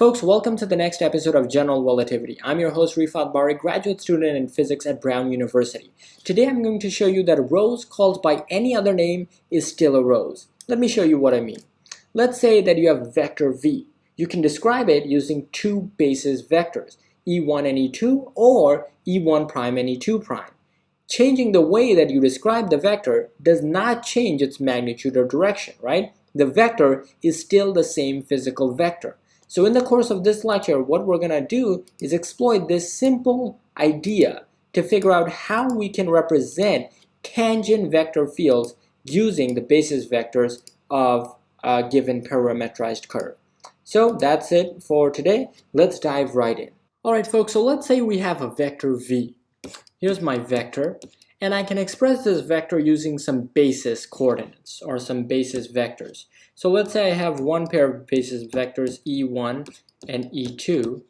Folks, welcome to the next episode of General Relativity. I'm your host Rifat Bari, graduate student in physics at Brown University. Today I'm going to show you that a rose called by any other name is still a rose. Let me show you what I mean. Let's say that you have vector v. You can describe it using two basis vectors, e1 and e2, or e1 prime and e2 prime. Changing the way that you describe the vector does not change its magnitude or direction, right? The vector is still the same physical vector. So in the course of this lecture, what we're going to do is exploit this simple idea to figure out how we can represent tangent vector fields using the basis vectors of a given parametrized curve. So that's it for today. Let's dive right in. Alright folks, so let's say we have a vector v. Here's my vector, and I can express this vector using some basis coordinates or some basis vectors. So let's say I have one pair of basis vectors e1 and e2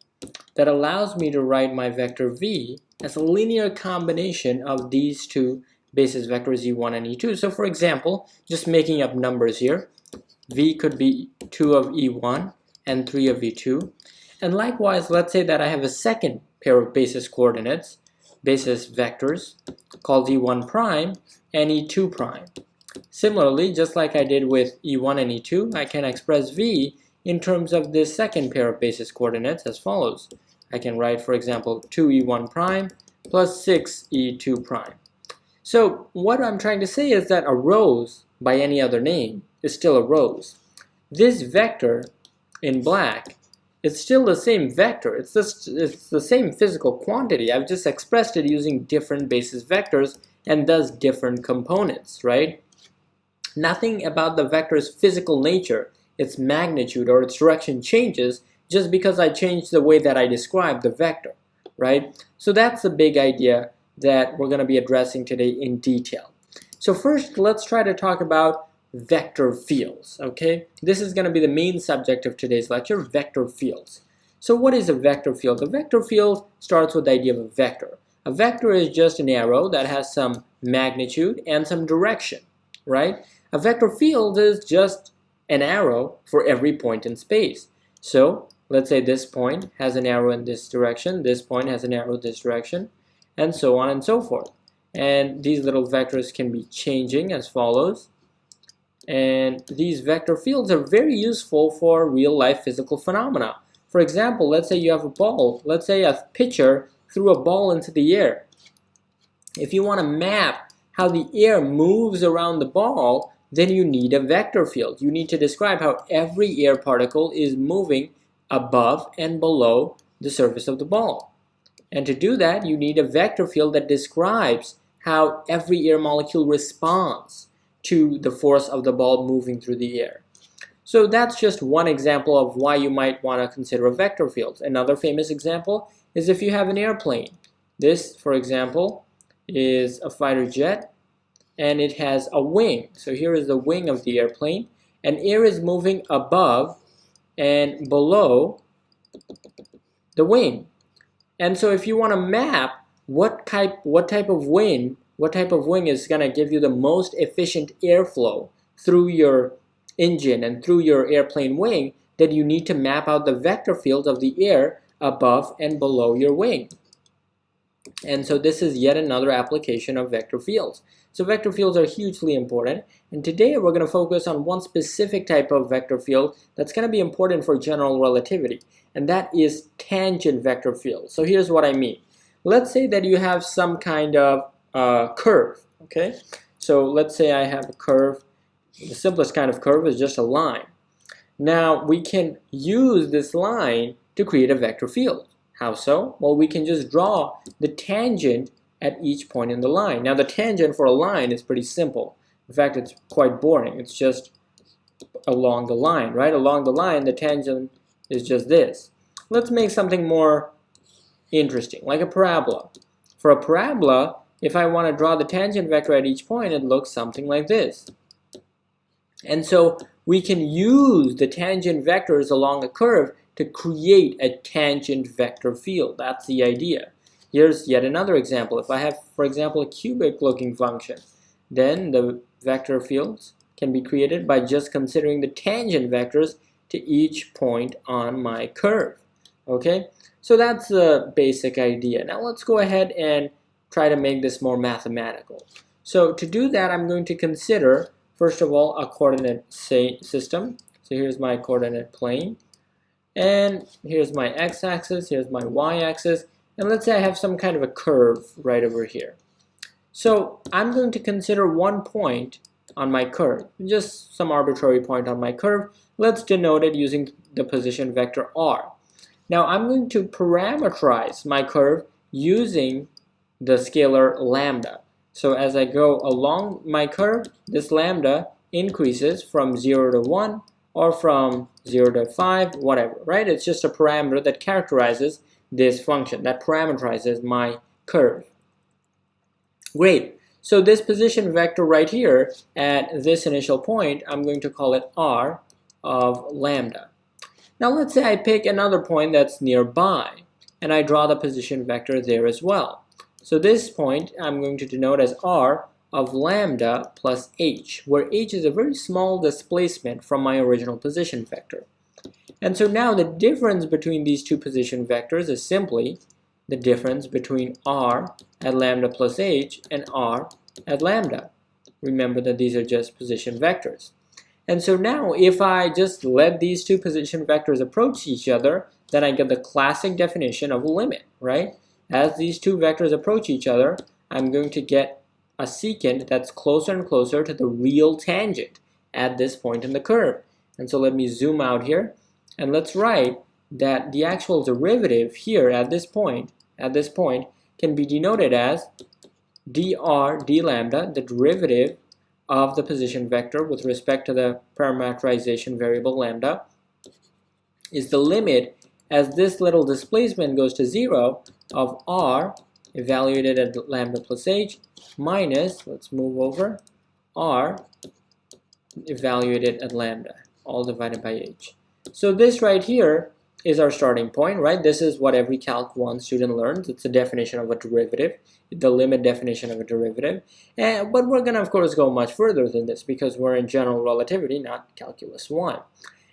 that allows me to write my vector v as a linear combination of these two basis vectors e1 and e2. So for example, just making up numbers here, v could be 2 of e1 and 3 of e2. And likewise, let's say that I have a second pair of basis coordinates, basis vectors, called e1 prime and e2 prime. Similarly, just like I did with e1 and e2, I can express v in terms of this second pair of basis coordinates as follows. I can write, for example, 2e1 prime plus 6e2 prime. So what I'm trying to say is that a rose, by any other name, is still a rose. This vector in black, it's still the same vector. It's the same physical quantity. I've just expressed it using different basis vectors and thus different components, right? Nothing about the vector's physical nature, its magnitude or its direction changes just because I changed the way that I describe the vector, right? So that's the big idea that we're going to be addressing today in detail. So first, let's try to talk about vector fields, okay? This is going to be the main subject of today's lecture, vector fields. So what is a vector field? A vector field starts with the idea of a vector. A vector is just an arrow that has some magnitude and some direction, right? A vector field is just an arrow for every point in space. So let's say this point has an arrow in this direction, this point has an arrow in this direction, and so on and so forth. And these little vectors can be changing as follows. And these vector fields are very useful for real-life physical phenomena. For example, let's say you have a ball. Let's say a pitcher threw a ball into the air. If you want to map how the air moves around the ball, then you need a vector field. You need to describe how every air particle is moving above and below the surface of the ball. And to do that, you need a vector field that describes how every air molecule responds to the force of the ball moving through the air. So that's just one example of why you might want to consider a vector field. Another famous example is if you have an airplane. This, for example, is a fighter jet, and it has a wing. So here is the wing of the airplane, and air is moving above and below the wing. And so if you want to map what type of wing is going to give you the most efficient airflow through your engine and through your airplane wing, then you need to map out the vector field of the air above and below your wing. And so this is yet another application of vector fields. So vector fields are hugely important, and today we're going to focus on one specific type of vector field that's going to be important for general relativity, and that is tangent vector fields. So here's what I mean. Let's say that you have some kind of curve, okay? So let's say I have a curve. The simplest kind of curve is just a line. Now we can use this line to create a vector field. How so? Well, we can just draw the tangent at each point in the line. Now the tangent for a line is pretty simple. In fact, it's quite boring. It's just along the line, right? Along the line, the tangent is just this. Let's make something more interesting, like a parabola. For a parabola, if I want to draw the tangent vector at each point, it looks something like this. And so we can use the tangent vectors along a curve to create a tangent vector field. That's the idea. Here's yet another example. If I have, for example, a cubic looking function, then the vector fields can be created by just considering the tangent vectors to each point on my curve. Okay, so that's the basic idea. Now let's go ahead and try to make this more mathematical. So to do that, I'm going to consider, first of all, a coordinate system. So here's my coordinate plane, and here's my x-axis, here's my y-axis, and let's say I have some kind of a curve right over here. So I'm going to consider one point on my curve, just some arbitrary point on my curve. Let's denote it using the position vector r. Now I'm going to parameterize my curve using the scalar lambda. So as I go along my curve, this lambda increases from 0 to 1 or from 0 to 5, whatever, right? It's just a parameter that characterizes this function, that parameterizes my curve. Great. So this position vector right here at this initial point, I'm going to call it r of lambda. Now let's say I pick another point that's nearby, and I draw the position vector there as well. So this point I'm going to denote as r of lambda plus h, where h is a very small displacement from my original position vector. And so now the difference between these two position vectors is simply the difference between r at lambda plus h and r at lambda. Remember that these are just position vectors. And so now if I just let these two position vectors approach each other, then I get the classic definition of a limit, right? As these two vectors approach each other, I'm going to get a secant that's closer and closer to the real tangent at this point in the curve. And so let me zoom out here, and let's write that the actual derivative here at this point can be denoted as dr d lambda, the derivative of the position vector with respect to the parametrization variable lambda, is the limit as this little displacement goes to 0 of r evaluated at lambda plus h minus, let's move over, r evaluated at lambda, all divided by h. So this right here is our starting point, right? This is what every Calc 1 student learns. It's the definition of a derivative, the limit definition of a derivative. But we're going to, of course, go much further than this because we're in general relativity, not Calculus 1.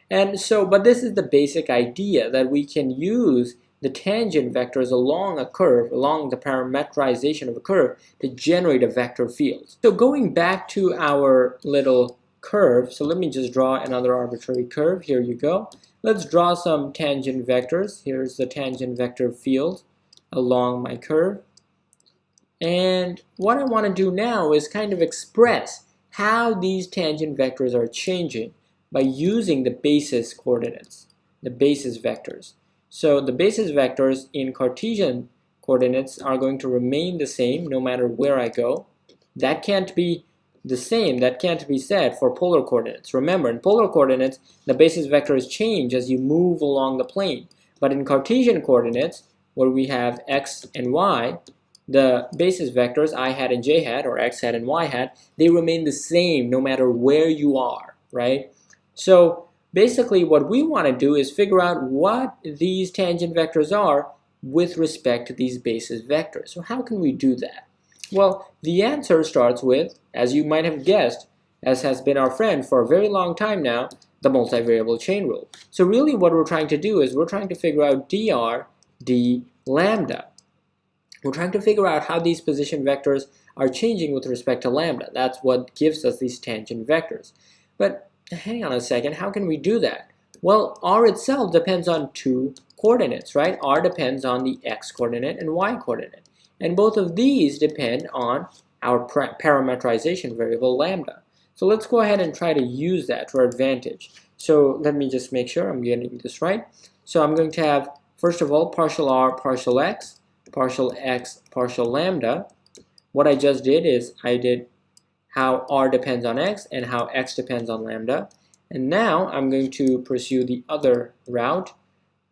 And so, but this is the basic idea that we can use the tangent vectors along a curve, along the parametrization of a curve, to generate a vector field. So going back to our little curve, so let me just draw another arbitrary curve. Here you go. Let's draw some tangent vectors. Here's the tangent vector field along my curve. And what I want to do now is kind of express how these tangent vectors are changing by using the basis coordinates, the basis vectors. So the basis vectors in Cartesian coordinates are going to remain the same no matter where I go. That can't be the same, that can't be said for polar coordinates. Remember, in polar coordinates, the basis vectors change as you move along the plane. But in Cartesian coordinates, where we have x and y, the basis vectors I hat and j hat, or x hat and y hat, they remain the same no matter where you are, right? So basically what we want to do is figure out what these tangent vectors are with respect to these basis vectors. So how can we do that? Well, the answer starts with, as you might have guessed, as has been our friend for a very long time now, the multivariable chain rule. So really what we're trying to do is we're trying to figure out dr d lambda. We're trying to figure out how these position vectors are changing with respect to lambda. That's what gives us these tangent vectors. But hang on a second, how can we do that? Well, r itself depends on two coordinates, right? R depends on the x coordinate and y coordinate. And both of these depend on our parametrization variable lambda. So let's go ahead and try to use that to our advantage. So let me just make sure I'm getting this right. So I'm going to have, first of all, partial r, partial x, partial lambda. What I just did is I did how r depends on x and how x depends on lambda. And now I'm going to pursue the other route,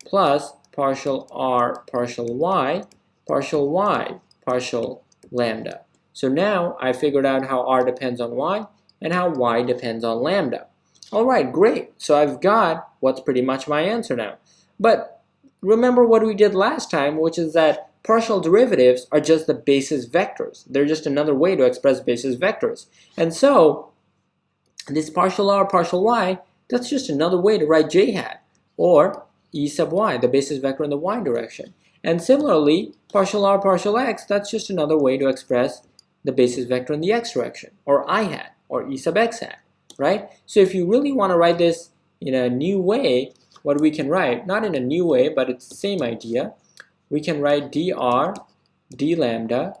plus partial r, partial y, partial lambda. So now I figured out how r depends on y and how y depends on lambda. Alright, great. So I've got what's pretty much my answer now. But remember what we did last time, which is that partial derivatives are just the basis vectors. They're just another way to express basis vectors. And so this partial r, partial y, That's just another way to write j hat, or e sub y, the basis vector in the y direction. And similarly, partial r partial x, that's just another way to express the basis vector in the x direction, or I hat, or e sub x hat, right? So if you really want to write this in a new way, what we can write, not in a new way, but it's the same idea, we can write dr d lambda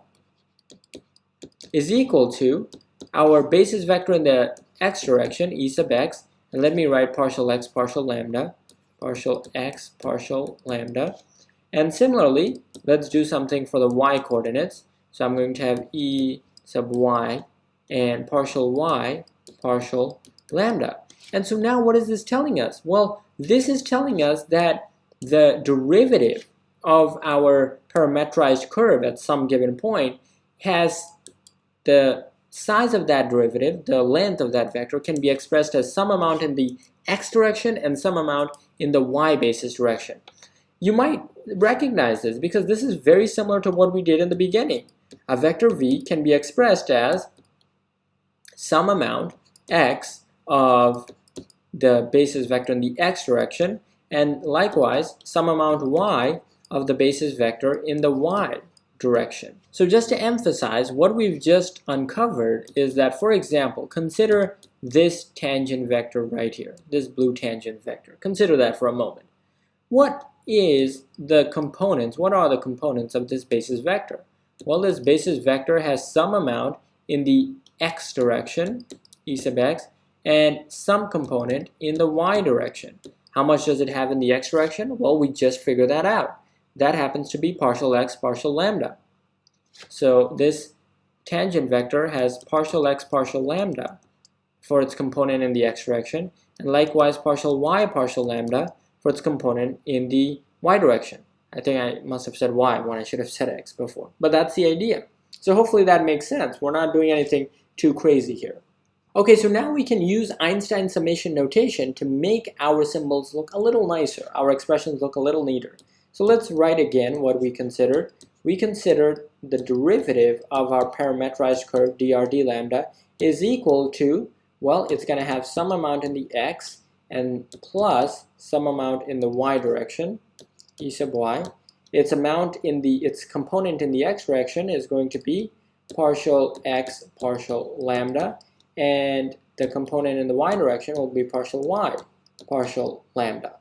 is equal to our basis vector in the x direction, e sub x, and let me write partial x partial lambda, partial x partial lambda. And similarly, let's do something for the y coordinates. So I'm going to have e sub y and partial y partial lambda. And so now what is this telling us? Well, this is telling us that the derivative of our parametrized curve at some given point has the size of that derivative, the length of that vector, can be expressed as some amount in the x direction and some amount in the y basis direction. You might recognize this because this is very similar to what we did in the beginning. A vector v can be expressed as some amount x of the basis vector in the x direction, and likewise some amount y of the basis vector in the y direction. So just to emphasize, what we've just uncovered is that, for example, consider this tangent vector right here, this blue tangent vector. Consider that for a moment. What is the components, what are the components of this basis vector? Well, this basis vector has some amount in the x direction, e sub x, and some component in the y direction. How much does it have in the x direction? Well, we just figured that out. That happens to be partial x partial lambda. So this tangent vector has partial x partial lambda for its component in the x direction, and likewise partial y partial lambda for its component in the y direction. I think I must have said y when I should have said x before, but that's the idea. So hopefully that makes sense. We're not doing anything too crazy here. Okay, so now we can use Einstein summation notation to make our symbols look a little nicer, our expressions look a little neater. So let's write again what we considered. We considered the derivative of our parametrized curve dr d lambda is equal to, well, it's going to have some amount in the x and plus some amount in the y direction, e sub y. Its component in the x direction is going to be partial x partial lambda, and the component in the y direction will be partial y partial lambda.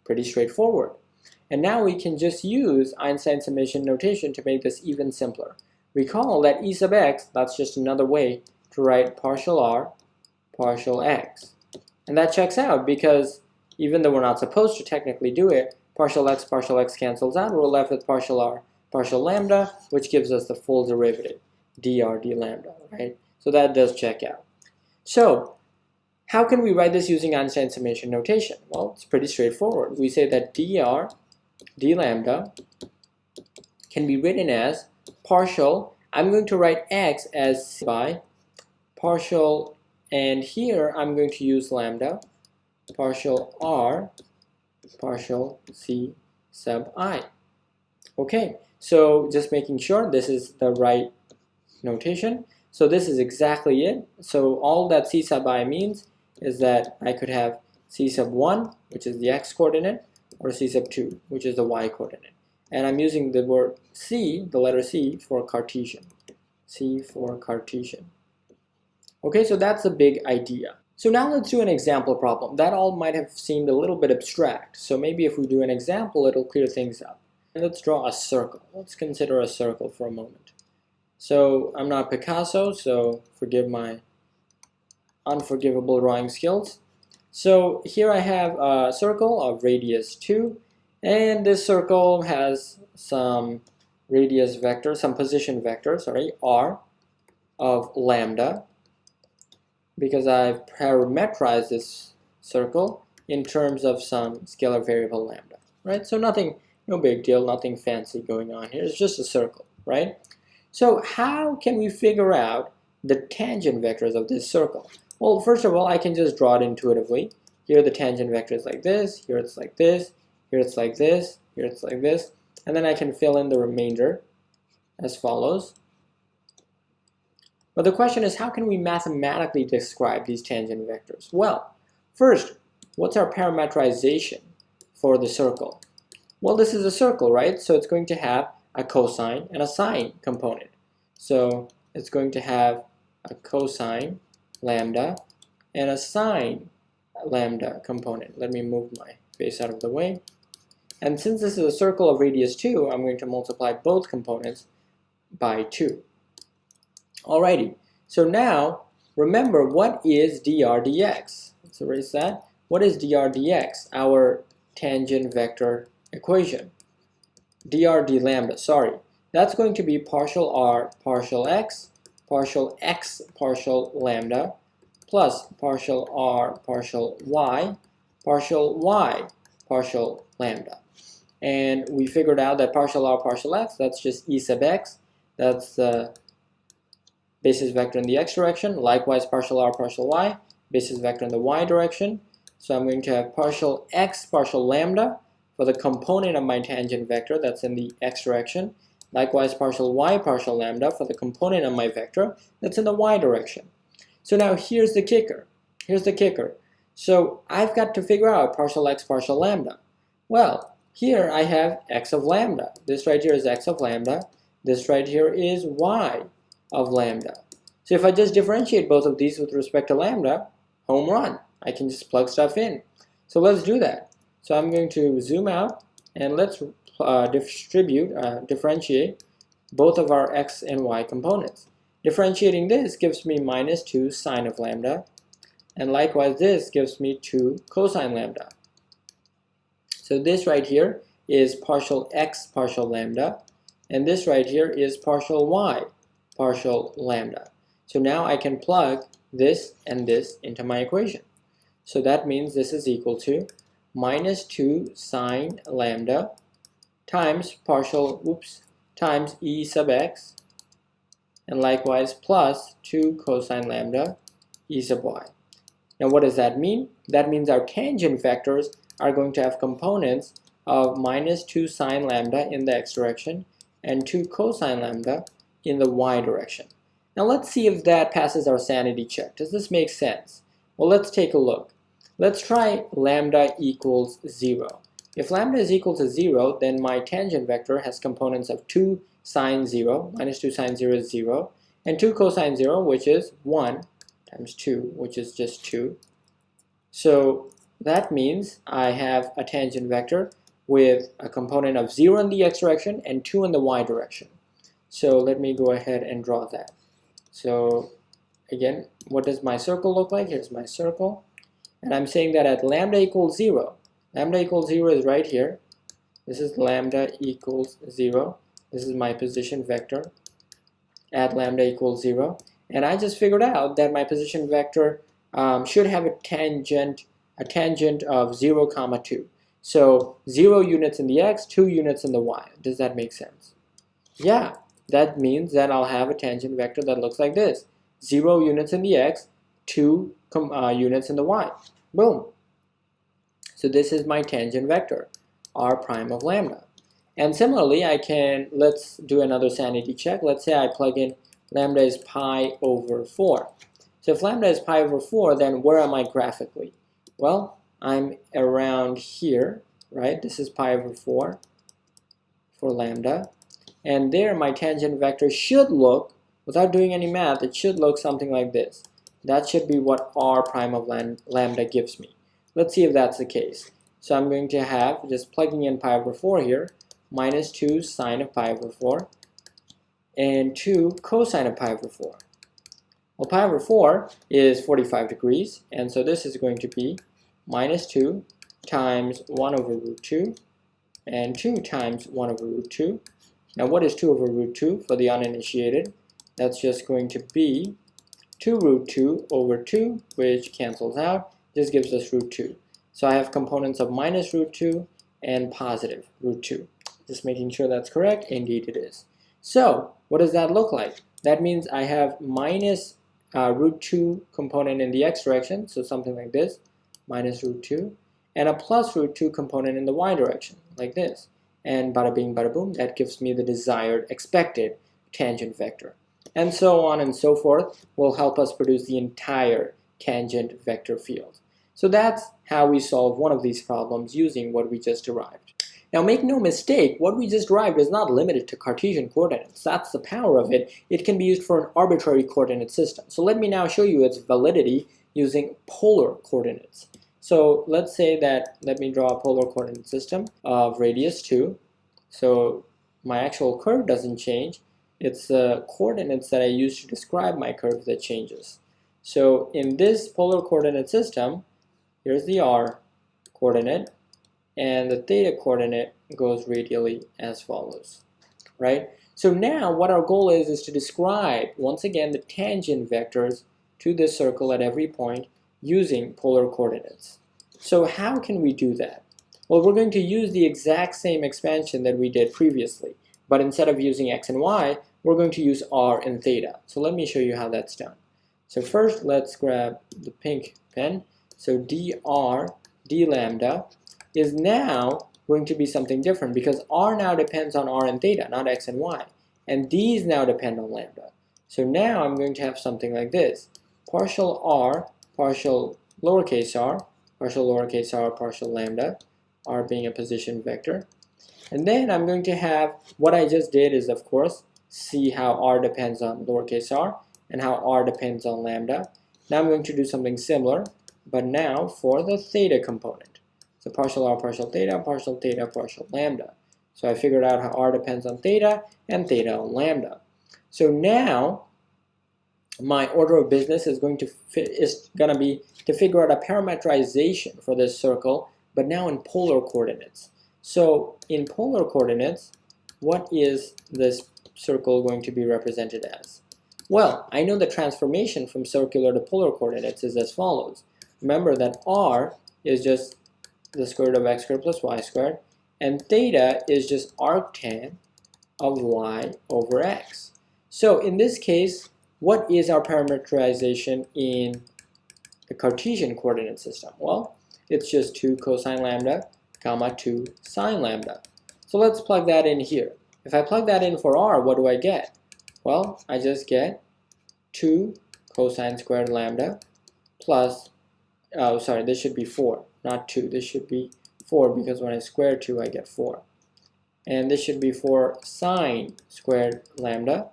Pretty straightforward. And now we can just use Einstein summation notation to make this even simpler. Recall that e sub x, that's just another way to write partial r partial x. And that checks out because even though we're not supposed to technically do it, partial x cancels out. We're left with partial r partial lambda, which gives us the full derivative, dr d lambda, right? So that does check out. So how can we write this using Einstein summation notation? Well, it's pretty straightforward. We say that dr d lambda can be written as partial. I'm going to write x as c by partial, and here I'm going to use lambda, partial r partial c sub I. Okay, so just making sure this is the right notation. So this is exactly it. So all that c sub I means is that I could have c sub 1, which is the x coordinate, or c sub 2, which is the y coordinate. And I'm using the word c, the letter c, for Cartesian. C for Cartesian. Okay, so that's the big idea. So now let's do an example problem. That all might have seemed a little bit abstract. So maybe if we do an example, it'll clear things up. And let's draw a circle. Let's consider a circle for a moment. So I'm not Picasso, so forgive my unforgivable drawing skills. So here I have a circle of radius 2, and this circle has some radius vector, some position vector, r of lambda, because I've parametrized this circle in terms of some scalar variable lambda, right? So no big deal, nothing fancy going on here. It's just a circle, right? So how can we figure out the tangent vectors of this circle? Well, first of all, I can just draw it intuitively. Here the tangent vector is like this, here it's like this, here it's like this, here it's like this, and then I can fill in the remainder as follows. But the question is, how can we mathematically describe these tangent vectors? Well, first, what's our parametrization for the circle? Well, this is a circle, right? So it's going to have a cosine and a sine component. So it's going to have a cosine lambda and a sine lambda component. Let me move my face out of the way. And since this is a circle of radius 2, I'm going to multiply both components by 2. Alrighty, so now remember, what is dr dx? Let's erase that. What is dr dx? Our tangent vector equation. Dr d lambda, sorry. That's going to be partial r partial x partial lambda plus partial r partial y partial lambda. And we figured out that partial r partial x, that's just e sub x. That's the basis vector in the x direction. Likewise, partial r partial y, basis vector in the y direction. So I'm going to have partial x partial lambda for the component of my tangent vector that's in the x direction. Likewise, partial y partial lambda for the component of my vector that's in the y direction. So now here's the kicker. Here's the kicker. So I've got to figure out partial x partial lambda. Well, here I have x of lambda. This right here is x of lambda. This right here is y of lambda. So if I just differentiate both of these with respect to lambda, home run. I can just plug stuff in. So let's do that. So I'm going to zoom out and let's differentiate both of our x and y components. Differentiating this gives me minus 2 sine of lambda, and likewise this gives me 2 cosine lambda. So this right here is partial x partial lambda, and this right here is partial y partial lambda. So now I can plug this and this into my equation. So that means this is equal to minus 2 sine lambda times times e sub x, and likewise plus 2 cosine lambda e sub y. Now what does that mean? That means our tangent vectors are going to have components of minus 2 sine lambda in the x direction and 2 cosine lambda in the y direction. Now let's see if that passes our sanity check. Does this make sense? Well, let's take a look. Let's try lambda equals 0. If lambda is equal to 0, then my tangent vector has components of 2 sine 0, minus 2 sine 0 is 0, and 2 cosine 0, which is 1, times 2, which is just 2. So that means I have a tangent vector with a component of 0 in the x direction and 2 in the y direction. So let me go ahead and draw that. So again, what does my circle look like? Here's my circle. And I'm saying that at lambda equals 0, lambda equals 0 is right here. This is lambda equals 0. This is my position vector at lambda equals 0. And I just figured out that my position vector should have a tangent of 0, 2. So 0 units in the x, 2 units in the y. Does that make sense? Yeah, that means that I'll have a tangent vector that looks like this. 0 units in the x, 2 units in the y. Boom. So this is my tangent vector, r prime of lambda. And similarly, let's do another sanity check. Let's say I plug in lambda is pi over 4. So if lambda is pi over 4, then where am I graphically? Well, I'm around here, right? This is pi over 4 for lambda. And there my tangent vector should look, without doing any math, it should look something like this. That should be what r prime of lambda gives me. Let's see if that's the case. So I'm going to have, just plugging in pi over 4 here, minus 2 sine of pi over 4 and 2 cosine of pi over 4. Well, pi over 4 is 45 degrees, and so this is going to be minus 2 times 1 over root 2 and 2 times 1 over root 2. Now what is 2 over root 2 for the uninitiated? That's just going to be 2 root 2 over 2, which cancels out, just gives us root 2. So I have components of minus root 2 and positive root 2. Just making sure that's correct. Indeed it is. So what does that look like? That means I have minus root 2 component in the x direction, so something like this, minus root 2, and a plus root 2 component in the y direction, like this. And bada bing, bada boom, that gives me the desired, expected tangent vector. And so on and so forth will help us produce the entire tangent vector field. So that's how we solve one of these problems using what we just derived. Now make no mistake, what we just derived is not limited to Cartesian coordinates. That's the power of it. It can be used for an arbitrary coordinate system. So let me now show you its validity using polar coordinates. So let's say that, let me draw a polar coordinate system of radius 2. So my actual curve doesn't change. It's the coordinates that I use to describe my curve that changes. So in this polar coordinate system, here's the r coordinate, and the theta coordinate goes radially as follows, right? So now what our goal is to describe, once again, the tangent vectors to this circle at every point using polar coordinates. So how can we do that? Well, we're going to use the exact same expansion that we did previously, but instead of using x and y, we're going to use r and theta. So let me show you how that's done. So first, let's grab the pink pen. So dr d lambda is now going to be something different because r now depends on r and theta, not x and y. And these now depend on lambda. So now I'm going to have something like this. Partial r, partial lowercase r, partial lambda, r being a position vector. And then I'm going to have, what I just did is, of course, see how r depends on lowercase r and how r depends on lambda. Now I'm going to do something similar, but now for the theta component. So partial r, partial theta, partial lambda. So I figured out how r depends on theta and theta on lambda. So now my order of business is going to be to figure out a parametrization for this circle, but now in polar coordinates. So in polar coordinates, what is this circle going to be represented as? Well, I know the transformation from circular to polar coordinates is as follows. Remember that r is just the square root of x squared plus y squared, and theta is just arctan of y over x. So in this case, what is our parametrization in the Cartesian coordinate system? Well, it's just 2 cosine lambda, comma 2 sine lambda. So let's plug that in here. If I plug that in for r, what do I get? Well, I just get 2 cosine squared lambda plus, oh sorry, this should be 4, not 2. This should be 4 because when I square 2, I get 4. And this should be 4 sine squared lambda.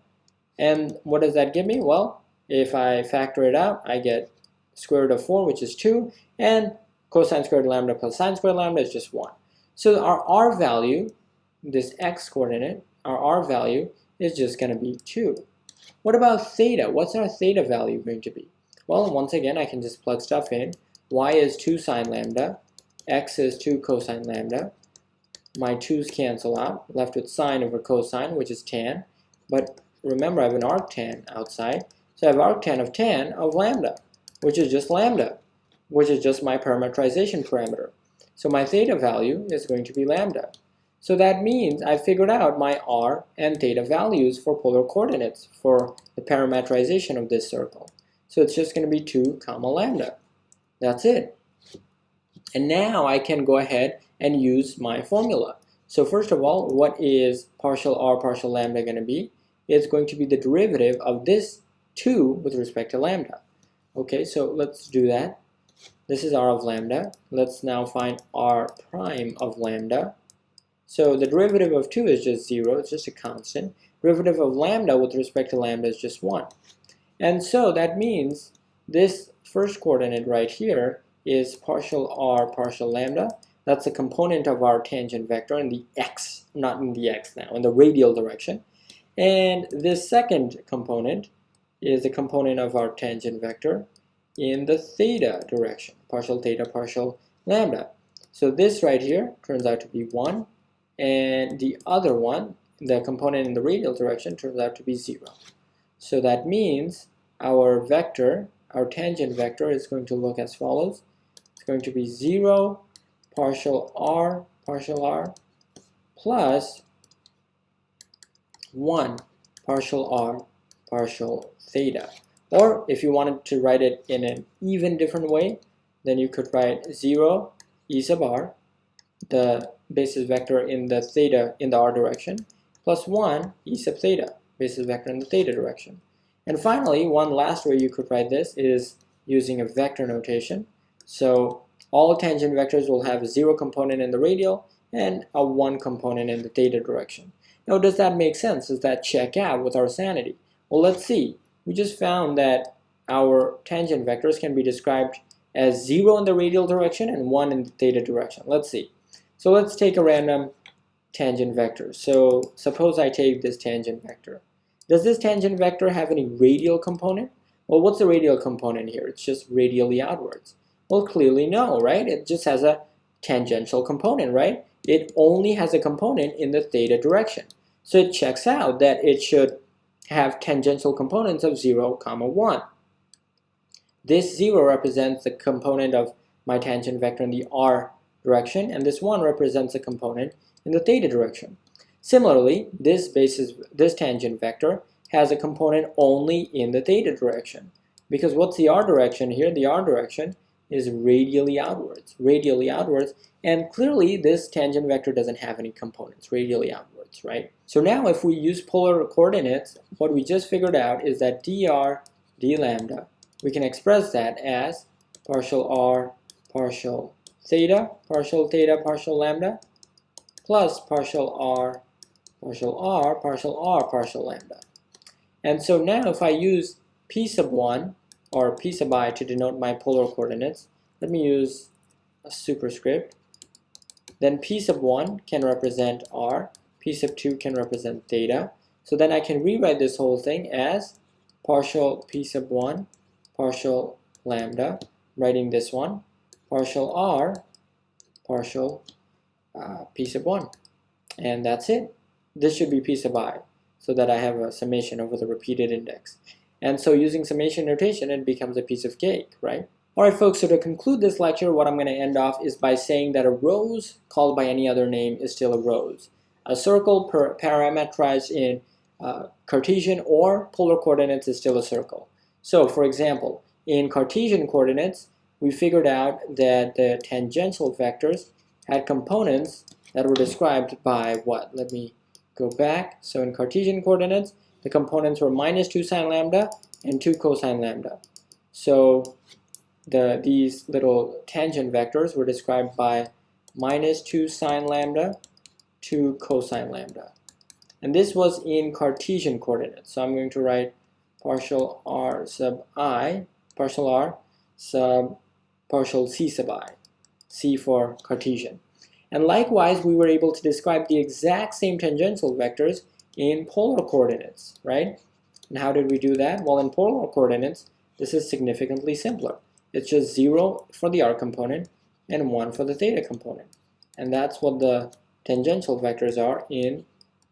And what does that give me? Well, if I factor it out, I get square root of 4, which is 2, and cosine squared lambda plus sine squared lambda is just 1. So our r value, this x coordinate, our r value is just going to be 2. What about theta? What's our theta value going to be? Well, once again, I can just plug stuff in. Y is 2 sine lambda, x is 2 cosine lambda. My 2's cancel out, left with sine over cosine, which is tan. But remember, I have an arctan outside, so I have arctan of tan of lambda, which is just lambda, which is just my parametrization parameter. So my theta value is going to be lambda. So that means I figured out my r and theta values for polar coordinates for the parametrization of this circle. So it's just going to be 2 comma lambda. That's it. And now I can go ahead and use my formula. So first of all, what is partial r partial lambda going to be? It's going to be the derivative of this 2 with respect to lambda. Okay, so let's do that. This is r of lambda. Let's now find r prime of lambda. So the derivative of 2 is just 0, it's just a constant. Derivative of lambda with respect to lambda is just 1. And so that means this first coordinate right here is partial r partial lambda. That's a component of our tangent vector in the x, not in the x now, in the radial direction. And this second component is a component of our tangent vector in the theta direction, partial theta partial lambda. So this right here turns out to be 1, and the other one, the component in the radial direction, turns out to be 0. So that means our vector, our tangent vector, is going to look as follows. It's going to be 0 partial r plus 1 partial r partial theta. Or if you wanted to write it in an even different way, then you could write 0 e sub r, the basis vector in the theta in the r direction, plus 1 e sub theta, basis vector in the theta direction. And finally, one last way you could write this is using a vector notation. So all tangent vectors will have a 0 component in the radial and a 1 component in the theta direction. Now, does that make sense? Does that check out with our sanity? Well, let's see. We just found that our tangent vectors can be described as 0 in the radial direction and 1 in the theta direction. Let's see. So let's take a random tangent vector. So suppose I take this tangent vector. Does this tangent vector have any radial component? Well, what's the radial component here? It's just radially outwards. Well, clearly no, right? It just has a tangential component, right? It only has a component in the theta direction. So it checks out that it should have tangential components of 0, 1. This 0 represents the component of my tangent vector in the r direction, and this 1 represents a component in the theta direction. Similarly, this tangent vector has a component only in the theta direction. Because what's the r direction here? The r direction is radially outwards, and clearly this tangent vector doesn't have any components, radially outwards, right? So now if we use polar coordinates, what we just figured out is that dr d lambda, we can express that as partial r, partial theta, partial lambda, plus partial r, partial lambda. And so now if I use p sub 1 or p sub I to denote my polar coordinates, let me use a superscript. Then p sub 1 can represent r, p sub 2 can represent theta. So then I can rewrite this whole thing as partial p sub 1, partial lambda, writing this one, partial r, partial p sub 1. And that's it. This should be p sub I, so that I have a summation over the repeated index. And so using summation notation, it becomes a piece of cake, right? Alright folks, so to conclude this lecture, what I'm going to end off is by saying that a rose called by any other name is still a rose. A circle parametrized in Cartesian or polar coordinates is still a circle. So for example, in Cartesian coordinates, we figured out that the tangential vectors had components that were described by what? Let me go back. So in Cartesian coordinates, the components were minus 2 sine lambda and 2 cosine lambda. So these little tangent vectors were described by minus 2 sine lambda, 2 cosine lambda. And this was in Cartesian coordinates. So I'm going to write partial r sub I, partial r sub partial c sub I, c for Cartesian. And likewise, we were able to describe the exact same tangential vectors in polar coordinates, right? And how did we do that? Well, in polar coordinates, this is significantly simpler. It's just 0 for the r component and 1 for the theta component. And that's what the tangential vectors are in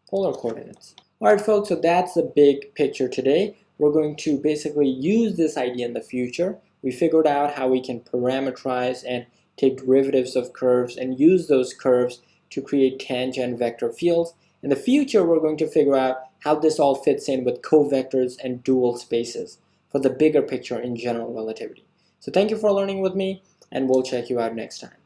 polar coordinates. Alright folks, so that's the big picture today. We're going to basically use this idea in the future. We figured out how we can parameterize and take derivatives of curves and use those curves to create tangent vector fields. In the future, we're going to figure out how this all fits in with covectors and dual spaces for the bigger picture in general relativity. So thank you for learning with me, and we'll check you out next time.